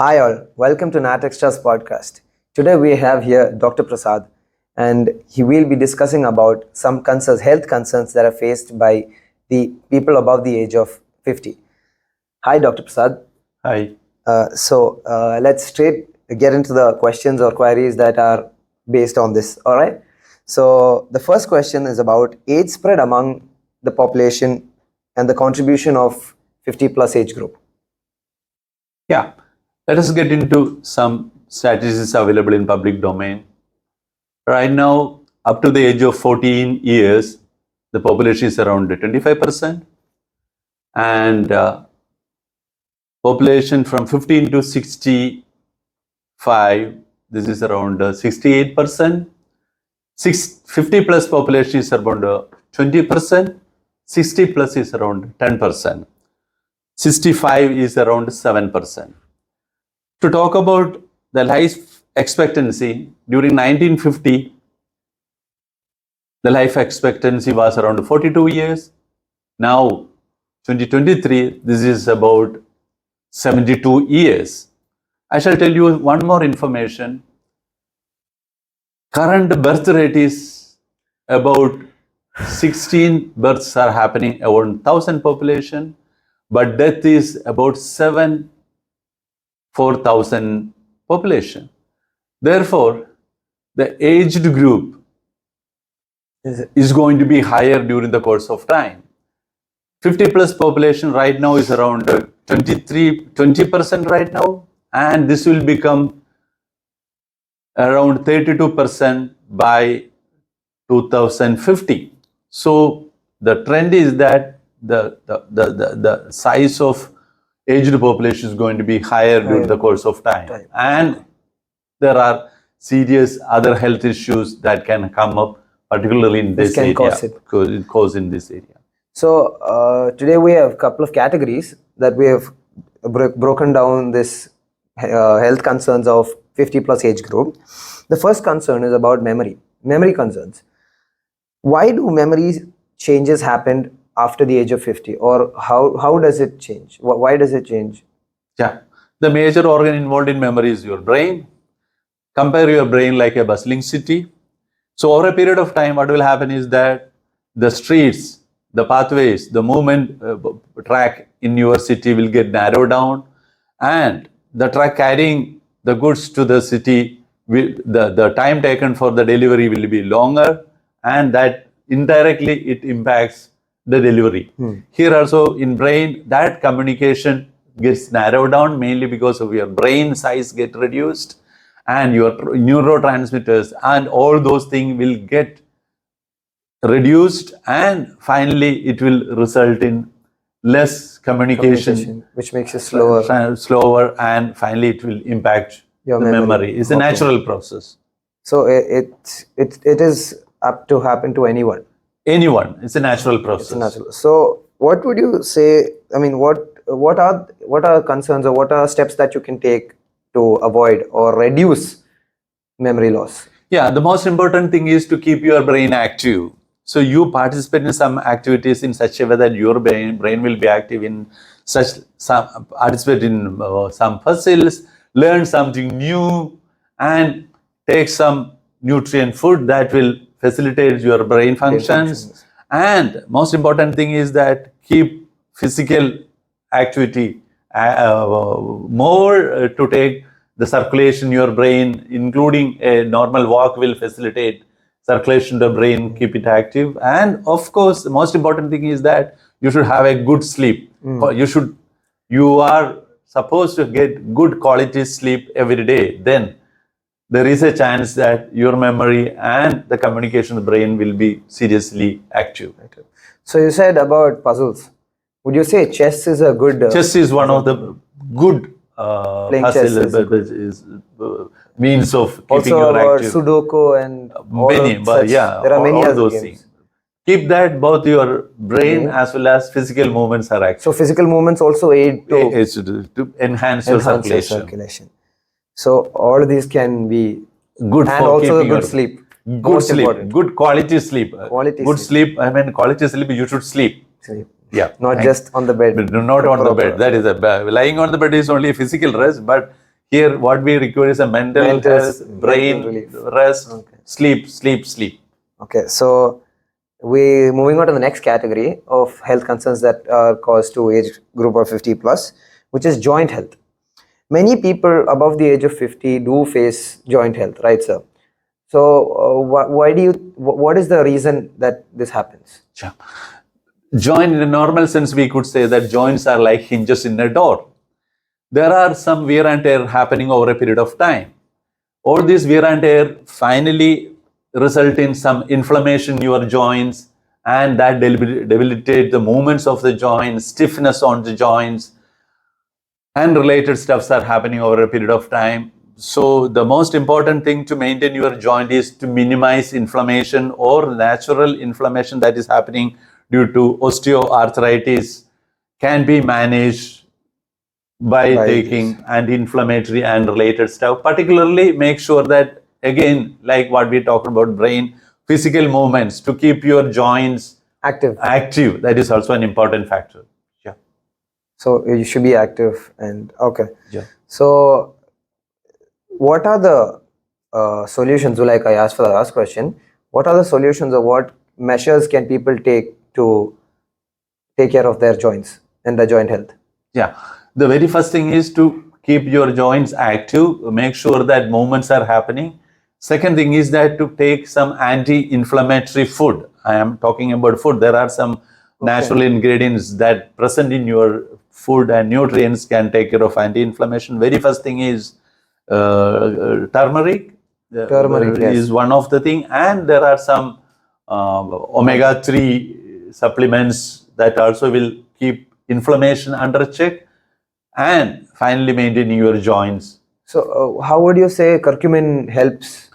Hi all, welcome to Nat Extras podcast. Today we have here Dr. Prasad and he will be discussing about some concerns, health concerns that are faced by the people above the age of 50. Hi Dr. Prasad. Hi. Let's straight get into the questions or queries that are based on this, all right? So the first question is about age spread among the population and the contribution of 50 plus age group. Yeah. Let us get into some statistics available in public domain. Right now, up to the age of 14 years, the population is around 25%. And population from 15 to 65, this is around 68%. 50 plus population is around 20%. 60 plus is around 10%. 65 is around 7%. To talk about the life expectancy, during 1950, the life expectancy was around 42 years. Now, 2023, this is about 72 years. I shall tell you one more information. Current birth rate is about 16 births are happening around 1,000 population, but death is about 4,000 population. Therefore, the aged group is going to be higher during the course of time. 50 plus population right now is around 20% right now, and this will become around 32% by 2050. So the trend is that the size of aged population is going to be higher during the course of time. And there are serious other health issues that can come up, particularly in this area. Cause in this area. So today we have a couple of categories that we have broken down this health concerns of 50 plus age group. The first concern is about memory concerns. Why do memory changes happen after the age of 50, or how does it change? Why does it change? Yeah, the major organ involved in memory is your brain. Compare your brain like a bustling city. So over a period of time, what will happen is that the streets, the pathways, the movement track in your city will get narrowed down, and the truck carrying the goods to the city, the time taken for the delivery will be longer, and that indirectly it impacts the delivery. Here also in brain, that communication gets narrowed down mainly because of your brain size get reduced, and your neurotransmitters and all those things will get reduced, and finally it will result in less communication which makes it slower, and finally it will impact your the memory. It's a natural process. So it is up to happen to anyone. It's a natural process. So what would you say, I mean, what are concerns, or what are steps that you can take to avoid or reduce memory loss? Yeah, the most important thing is to keep your brain active. So you participate in some activities in such a way that your brain will be active in participate in some puzzles, learn something new, and take some nutrient food that will facilitate your brain functions. And most important thing is that keep physical activity more to take the circulation in your brain, including a normal walk will facilitate circulation to the brain, keep it active. And of course, the most important thing is that you should have a good sleep. You are supposed to get good quality sleep every day. Then there is a chance that your memory and the communication of the brain will be seriously active. So you said about puzzles. Would you say chess is a good... chess is one of the good means of keeping also your about active. Sudoku and there are many all other those games. Things. Keep that both your brain as well as physical movements are active. So physical movements also aid to enhance your circulation. So all of these can be good, and for also keeping good sleep. Good sleep, important. good quality sleep. Quality sleep. I mean, quality sleep. You should sleep. Yeah, not just on the bed. Not on the bed. That is lying on the bed is only a physical rest, but Here, what we require is a mental health, brain relief. rest, Okay. sleep. Okay, so we moving on to the next category of health concerns that are caused to age group of 50 plus, which is joint health. Many people above the age of 50 do face joint health, right, sir? So what is the reason that this happens? Yeah. Joint, in a normal sense, we could say that joints are like hinges in a door. There are some wear and tear happening over a period of time. All this wear and tear finally result in some inflammation in your joints, and that debilitate the movements of the joints, stiffness on the joints, and related stuffs are happening over a period of time. So the most important thing to maintain your joint is to minimize inflammation or natural inflammation that is happening due to osteoarthritis can be managed by taking anti-inflammatory and related stuff. Particularly make sure that, again, like what we talked about brain, physical movements to keep your joints Active. That is also an important factor. Yeah. So you should be active and okay. Yeah. So what are the solutions? Like I asked for the last question, what are the solutions or what measures can people take to take care of their joints and the joint health? Yeah. The very first thing is to keep your joints active, make sure that movements are happening. Second thing is that to take some anti-inflammatory food. I am talking about food. There are some natural ingredients that present in your food and nutrients can take care of anti-inflammation. Very first thing is turmeric. Turmeric, yes. Is one of the thing, and there are some omega-3 supplements that also will keep inflammation under check, and finally maintaining your joints. So how would you say curcumin helps?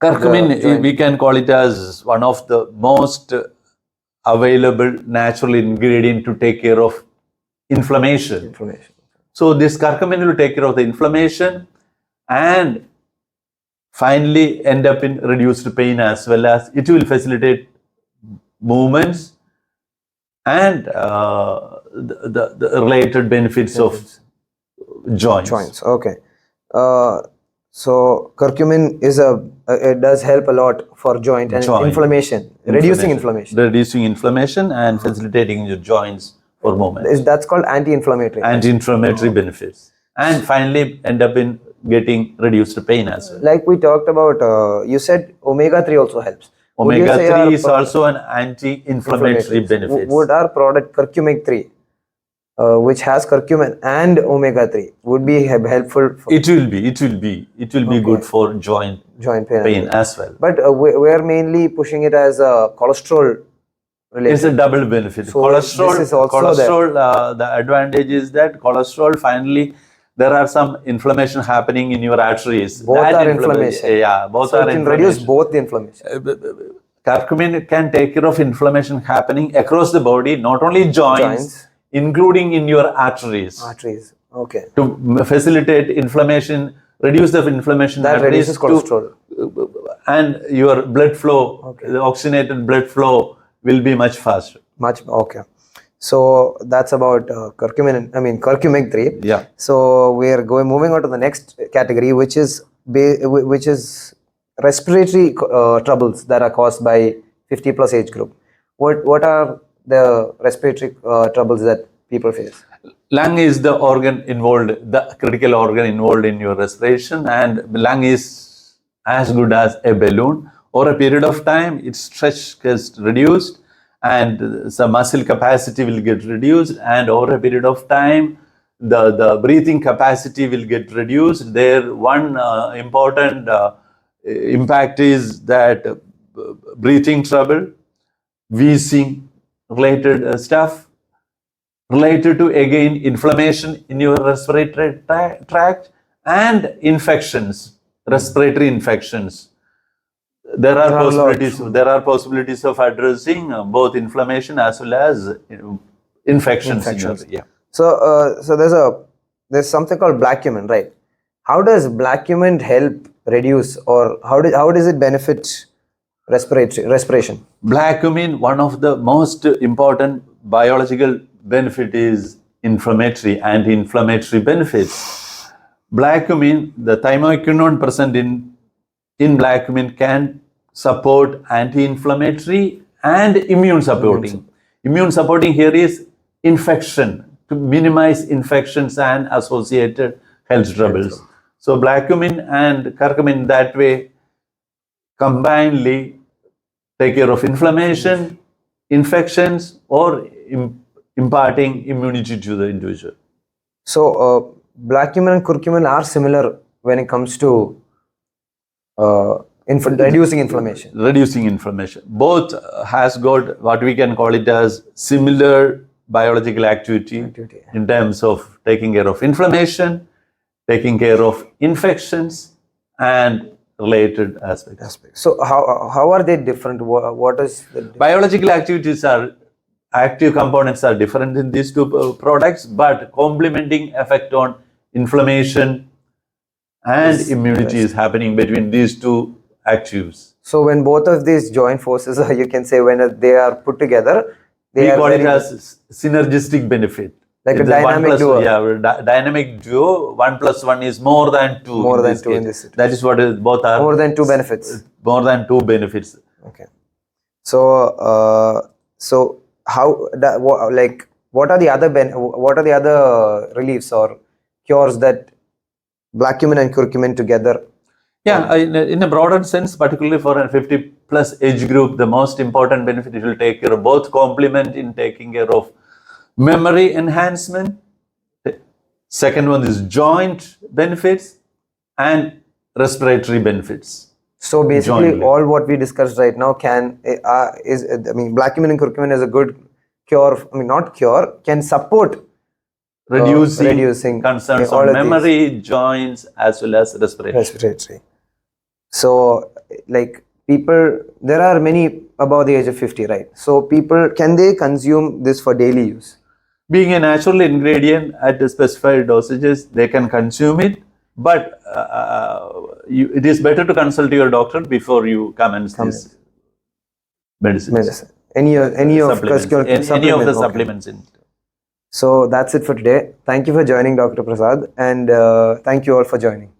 Curcumin, we can call it as one of the most available natural ingredient to take care of inflammation. So this curcumin will take care of the inflammation and finally end up in reduced pain, as well as it will facilitate movements and the related benefits of joints. Okay. So curcumin is it does help a lot for joint and inflammation, reducing inflammation and facilitating your joints for movement. That's called anti-inflammatory. Anti-inflammatory benefits, and finally end up in getting reduced pain as well. Like we talked about, you said omega-3 also helps. Omega-3 is also an anti-inflammatory benefit. Would our product Curcumin 3, which has curcumin and omega-3, would be helpful? It will be good for joint pain as well. But we're mainly pushing it as a cholesterol related. It's a double benefit. So cholesterol, the advantage is that cholesterol, finally, there are some inflammation happening in your arteries. Both are inflammation. Yeah, both so are it can reduce both the inflammation. Curcumin can take care of inflammation happening across the body, not only joints. Including in your arteries. Okay. To facilitate inflammation, reduce the inflammation. That reduces cholesterol. And your blood flow, the oxygenated blood flow will be much faster. Okay. So that's about curcumin 3. Yeah. So we are moving on to the next category, which is respiratory troubles that are caused by 50 plus age group. What are the respiratory troubles that people face? Lung is the organ involved, the critical organ involved in your respiration, and lung is as good as a balloon. Over a period of time, its stretch gets reduced and some muscle capacity will get reduced, and over a period of time, the breathing capacity will get reduced. There, one important impact is that breathing trouble, wheezing, related stuff, related to, again, inflammation in your respiratory tract and infections, respiratory infections. There are possibilities of addressing both inflammation as well as infections. So there's something called black cumin, right? How does black cumin help reduce, or how does it benefit respiration? Black cumin, one of the most important biological benefit is anti-inflammatory benefits. Black cumin, the thymoquinone present in black cumin can support anti-inflammatory and immune supporting. Immune supporting here is infection, to minimize infections and associated health troubles. So black cumin and curcumin that way combinedly take care of inflammation, infections, or imparting immunity to the individual. So, black cumin and curcumin are similar when it comes to reducing inflammation. Reducing inflammation. Both has got what we can call it as similar biological activity in terms of taking care of inflammation, taking care of infections, and related aspects. So, how are they different? What is the Biological activities are active components are different in these two products, but complementing effect on inflammation and immunity is happening between these two actives. So when both of these join forces, you can say when they are put together, We call it as synergistic benefit. Like a It's dynamic duo. Yeah, dynamic duo. 1 plus 1 is more than 2. More than this 2 in case. this situation. That is what is, both are More than 2 benefits. More than 2 benefits. Okay. So so how what are the other reliefs or cures that black cumin and curcumin together? Yeah, in a broader sense, particularly for a 50 plus age group, the most important benefit it will take care of both complement in taking care of memory enhancement. Second one is joint benefits and respiratory benefits. So basically, Jointly. all what we discussed right now black cumin and curcumin is a good cure. Not cure, can support Reducing concerns all on of memory, joints, as well as respiratory. So, like people, there are many above the age of 50, right? So, people, can they consume this for daily use? Being a natural ingredient at the specified dosages, they can consume it, but it is better to consult your doctor before you commence this medicine. Any of the supplements. So that's it for today. Thank you for joining, Dr. Prasad, and thank you all for joining.